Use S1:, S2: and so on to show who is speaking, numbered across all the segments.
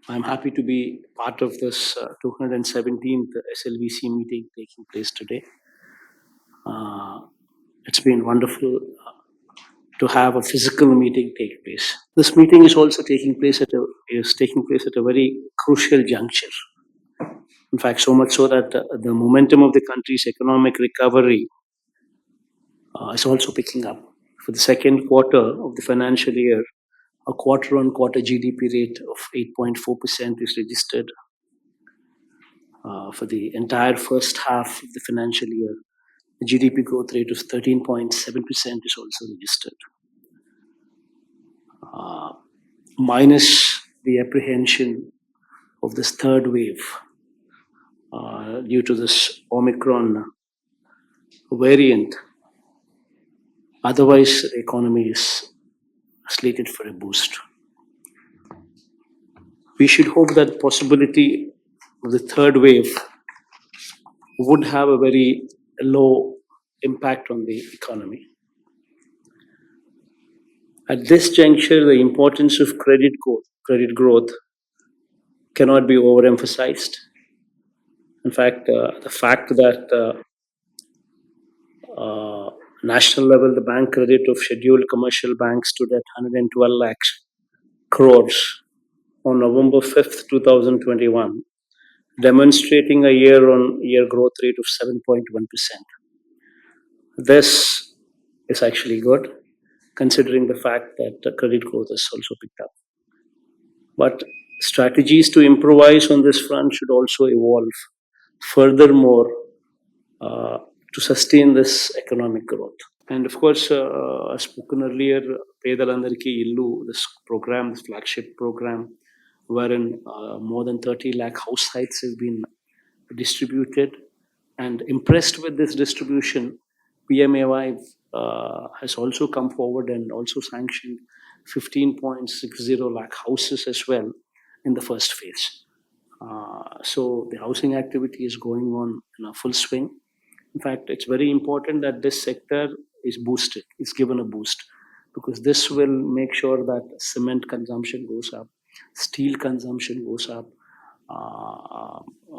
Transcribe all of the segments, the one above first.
S1: I'm happy to be part of this 217th SLVC meeting taking place today. Uh, it's been wonderful to have a physical meeting take place. This meeting is also taking place at a very crucial juncture. In fact, so much so that the momentum of the country's economic recovery is also picking up. For the second quarter of the financial year, a quarter-on-quarter GDP rate of 8.4% is registered. For the entire first half of the financial year, the GDP growth rate of 13.7% is also registered. Minus the apprehension of this third wave due to this Omicron variant, otherwise the economy is slated for a boost. We should hope that possibility of the third wave would have a very low impact on the economy. At this juncture, the importance of credit growth cannot be overemphasized. In fact, the fact that national level, the bank credit of scheduled commercial banks stood at 112 lakhs crores on November 5th, 2021, demonstrating a year-on-year growth rate of 7.1%. This is actually good, considering the fact that the credit growth has also picked up. But strategies to improvise on this front should also evolve. Furthermore, to sustain this economic growth. And of course, as spoken earlier, Pedalandariki Illu, this program, this flagship program, wherein more than 30 lakh house sites have been distributed. And impressed with this distribution, PMAY has also come forward and also sanctioned 15.60 lakh houses as well in the first phase. So the housing activity is going on in a full swing. In fact, it's very important that this sector is boosted, is given a boost, because this will make sure that cement consumption goes up, steel consumption goes up,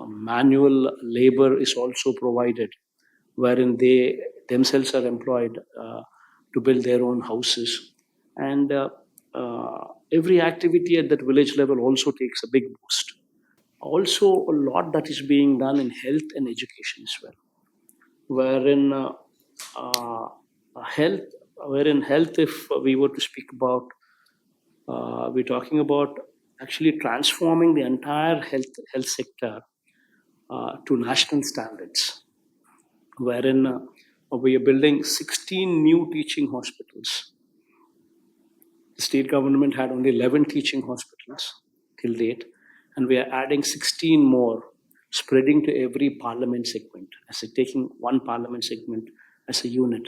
S1: manual labor is also provided, wherein they themselves are employed to build their own houses. And every activity at that village level also takes a big boost. Also, a lot that is being done in health and education as well, wherein health, if we were to speak about, we're talking about actually transforming the entire health sector to national standards, wherein we are building 16 new teaching hospitals. The state government had only 11 teaching hospitals till date, and we are adding 16 more, spreading to every parliament segment, as taking one parliament segment as a unit,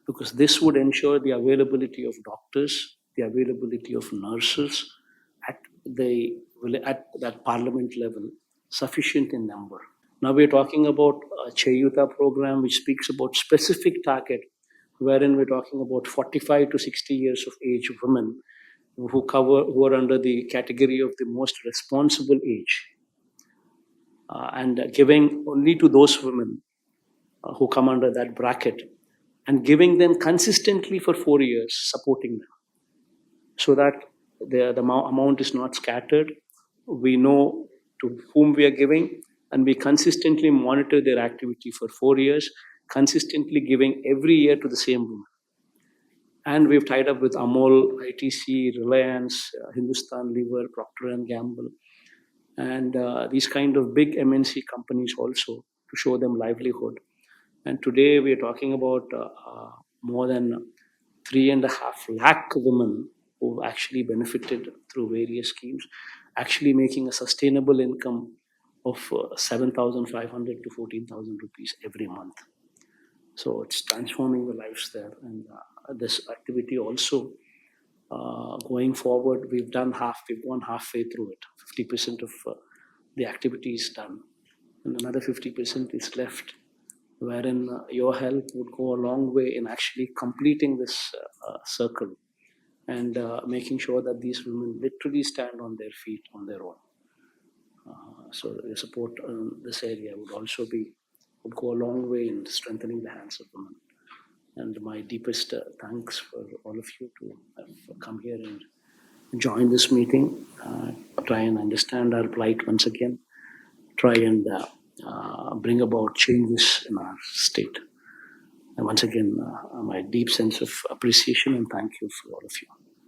S1: because this would ensure the availability of doctors, the availability of nurses at that parliament level, sufficient in number. Now we're talking about a Chayuta program, which speaks about specific target, wherein we're talking about 45 to 60 years of age women who are under the category of the most responsible age, and giving only to those women who come under that bracket, and giving them consistently for 4 years, supporting them, so that the amount is not scattered. We know to whom we are giving, and we consistently monitor their activity for 4 years, consistently giving every year to the same woman. And we've tied up with Amol, ITC, Reliance, Hindustan Lever, Procter and Gamble, and these kind of big MNC companies also, to show them livelihood. And today we are talking about more than 3.5 lakh women who actually benefited through various schemes, actually making a sustainable income of 7,500 to 14,000 rupees every month. So it's transforming the lives there. And this activity also, going forward, we've gone halfway through it. 50% of the activity is done, and another 50% is left, wherein your help would go a long way in actually completing this circle, and making sure that these women literally stand on their feet on their own. So your support in this area would go a long way in strengthening the hands of women. And my deepest thanks for all of you to have come here and join this meeting, try and understand our plight once again, try and bring about changes in our state. And once again, my deep sense of appreciation and thank you for all of you.